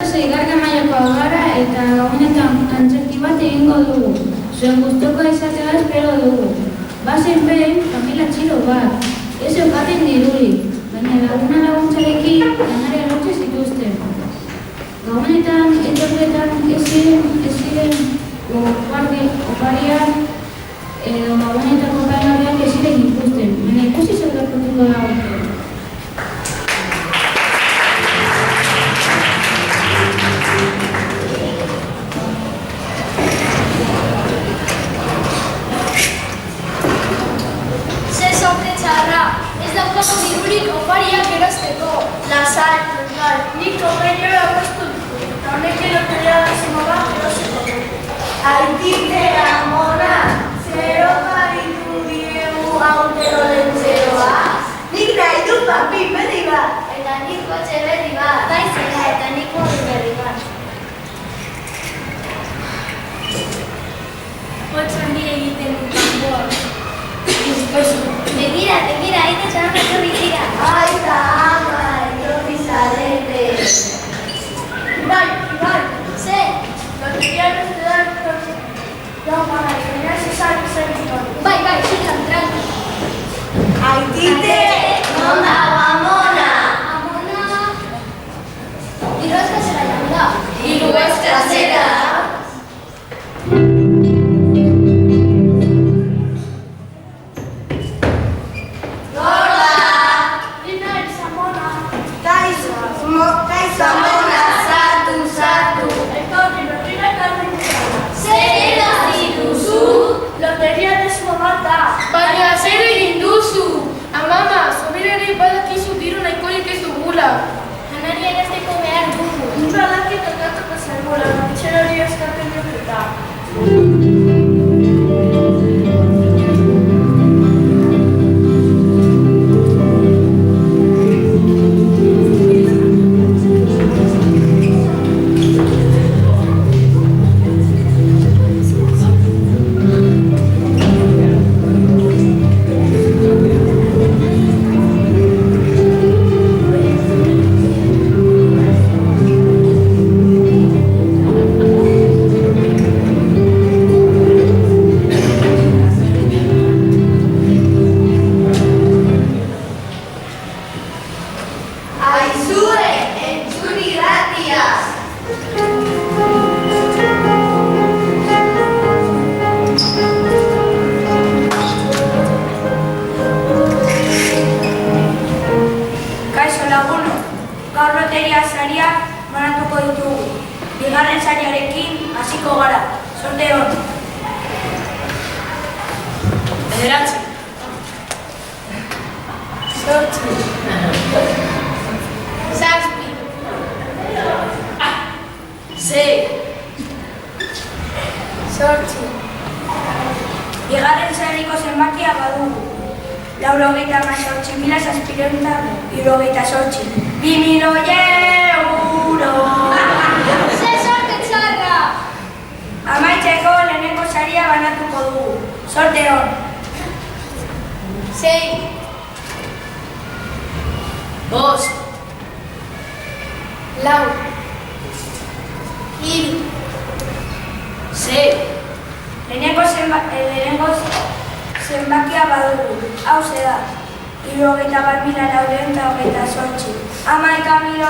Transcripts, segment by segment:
seigarren mailakoak gara eta gabonetan antzerki bat egingo dugu. Zuen gustukoa izatea espero dugu. Bazen behin familia txilo bat. Ez eukaten dirurik, baina laguna laguntzarekin lanarea lortu zituzten. Gabonetan etorretan ez ziren opariak edo gabonetako kainariak ez ziren ikusten. Baina ikusi zer gertatuko da urte. Dirurik opariak erosteko. Lasai, nik konbenioa apostu dut. Eta honek erotelea da zima bat erosteko. Aititea, mona, zer oparitu diegu aurtero lentzeroa. Nik nahi dut papi berri bat. Eta nik kotxe berri bat. Daizela eta nik hori berri bat. Kotxe handi egiten dut kanboa. Begira, aita txaran etorri dira. Aita, ama, etorri zarete. Bai, ze? Loteria beste da etorri. Jau, mana, ikena zezak zen etorri. Bai, zikan, tranqui. Aitite, non da, amona. Amona? Diru eskazera jamu da. Diru eskazera? Janaria erazteko behar dugu. Nintzu alakit ondatuko zerbola, nintxero hori eskapen dut eta. Bigarren sariarekin hasiko gara. Sorte hon. Bederatzi. Zortzi. Zazpi. Sei. Zortzi. Bigarren sariko zenbakia badugu. 98.778. 2.000 euro. Ze sorte txarra! Amaitzeko lehenengo saria banatuko dugu. Sorte hon. 6. 5. 4. 3. 6. Lehenengo zenbakia badugu. Hau da. 71.928. 11.000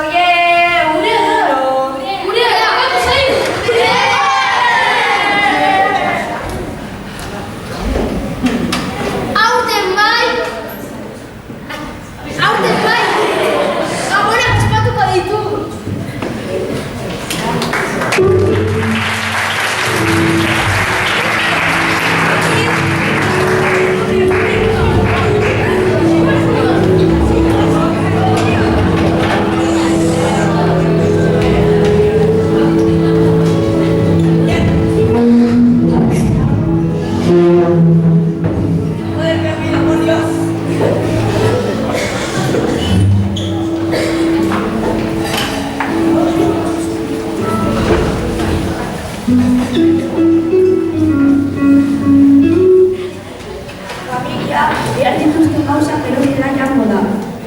euro. Aurten bai! Gabonak ospatuko ditugu!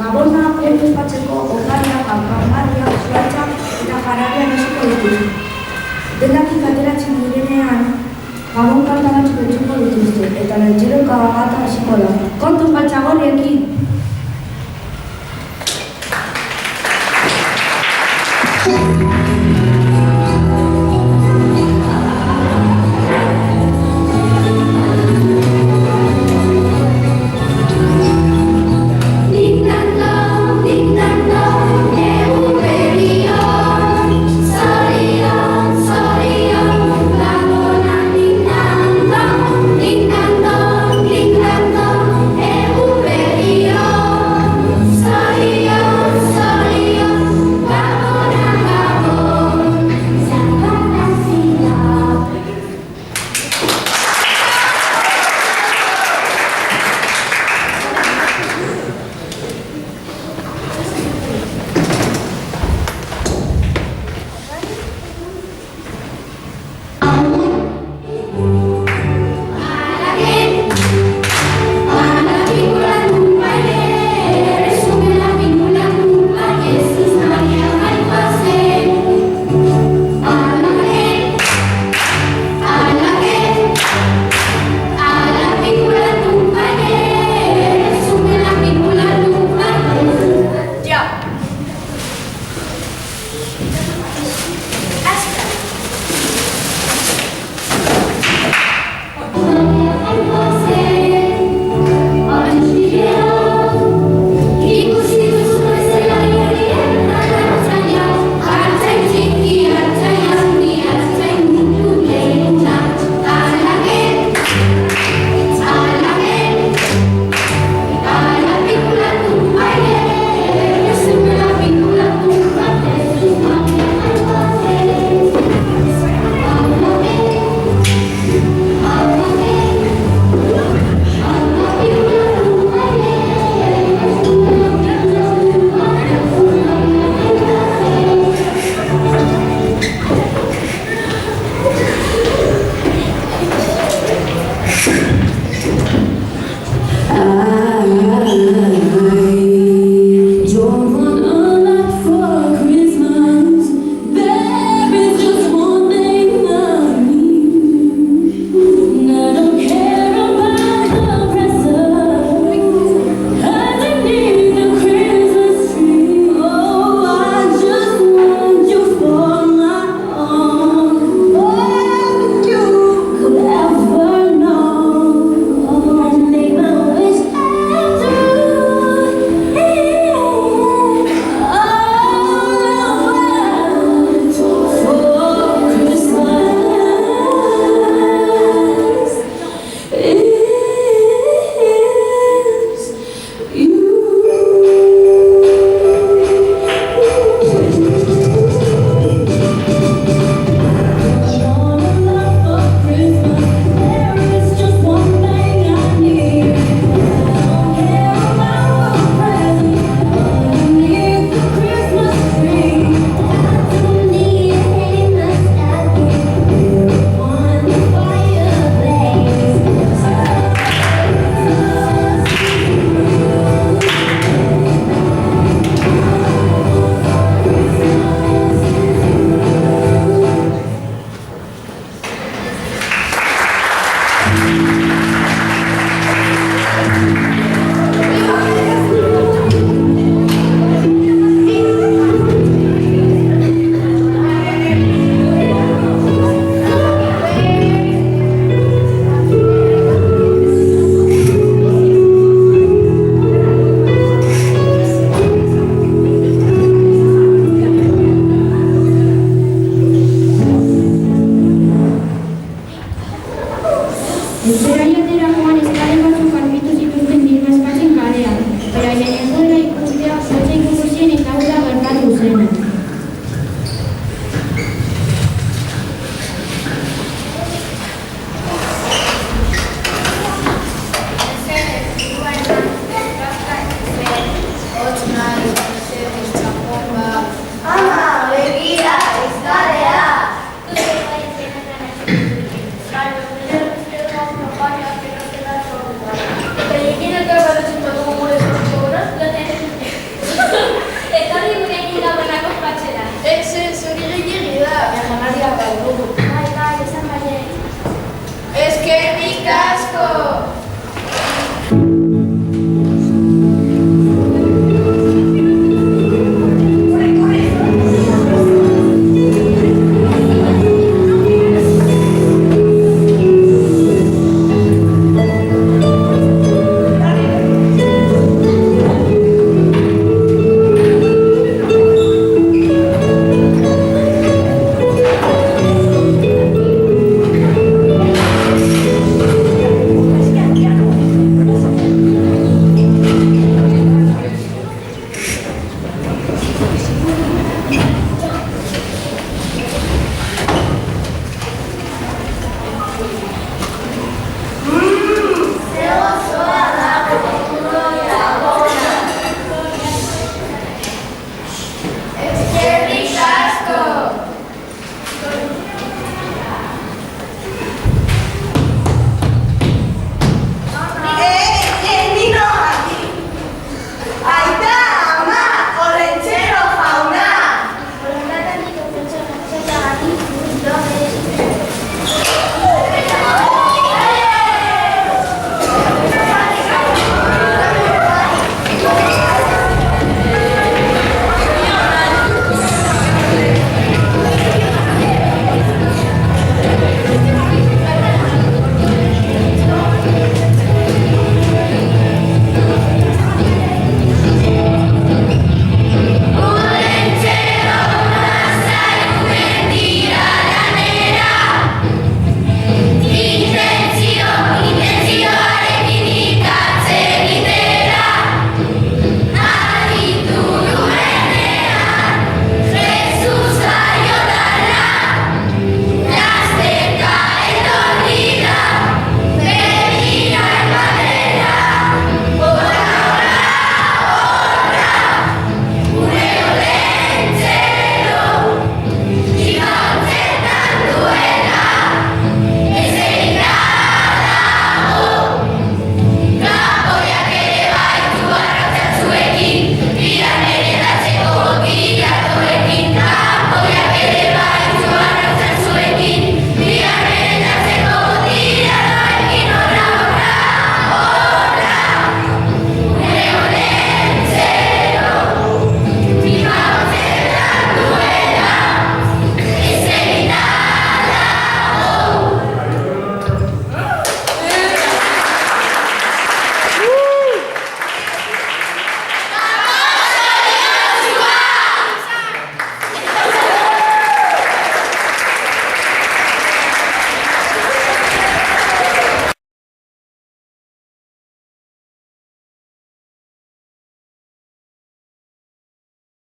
Gabona, proiektu espatzeko, okaria, kanparia, zuaitza eta jararia eta lentxiroka gata hasiko da. Kontu patxagorriekin.